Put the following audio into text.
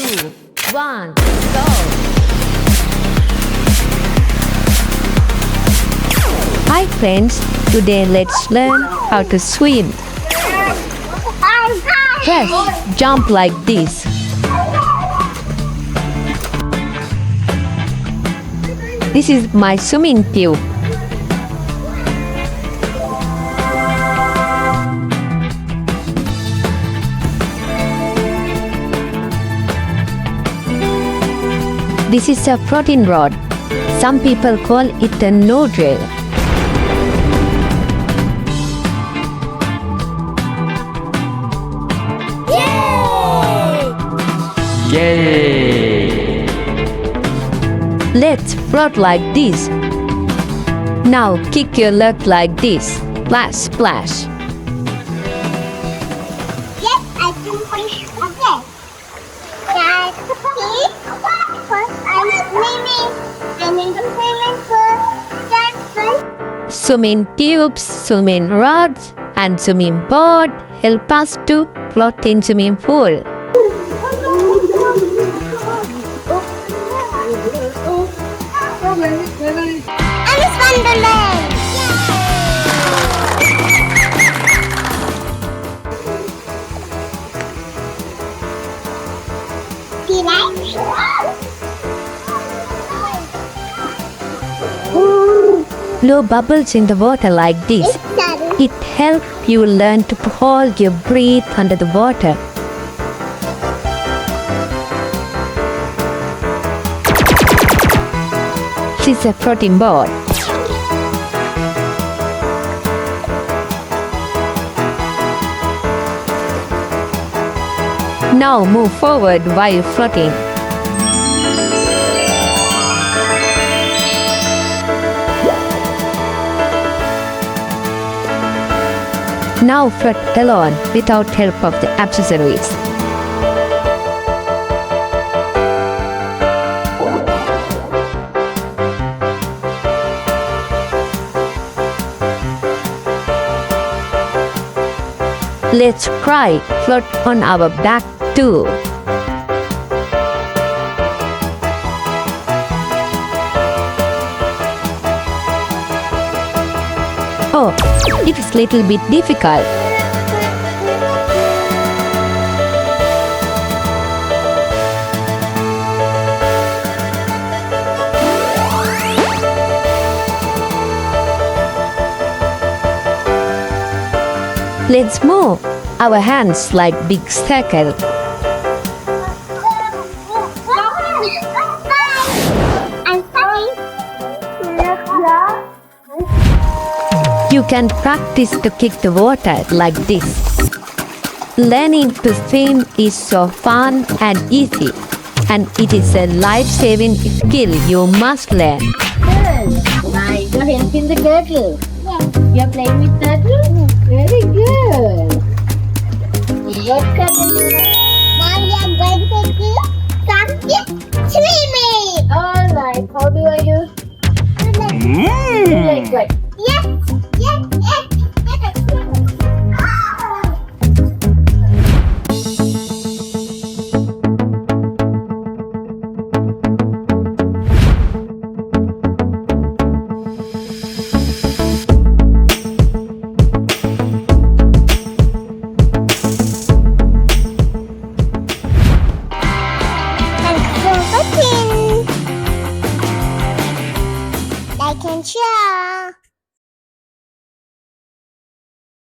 2, 1, go! Hi friends, today let's learn how to swim. First, jump like this. This is my swimming tube. This is a protein rod. Some people call it a noodle. Yay! Let's float like this. Now kick your leg like this. Splash, splash. Yes, I can push again. That's okay. First, I'm swimming. I'm in the swimming pool. That's right. Swimming tubes, swimming rods, and swimming board help us to float in swimming pool. Alice Wanderland! Yay! Blow bubbles in the water like this. It helps you learn to hold your breath under the water. This is a floating board. Now move forward while floating. Now float alone without help of the accessories. Let's try float on our back too. Oh, it is little bit difficult. Let's move our hands like big circle. I'm sorry. You can practice to kick the water like this. Learning to swim is so fun and easy, and it is a life-saving skill you must learn. Good. Now go help in the turtle. You're playing with turtle? Very good. What turtle? Now we are going to do practice swimming. Alright, how do I use? Like what? Yes, yes, yes, yes. Thanks for watching. Like and share.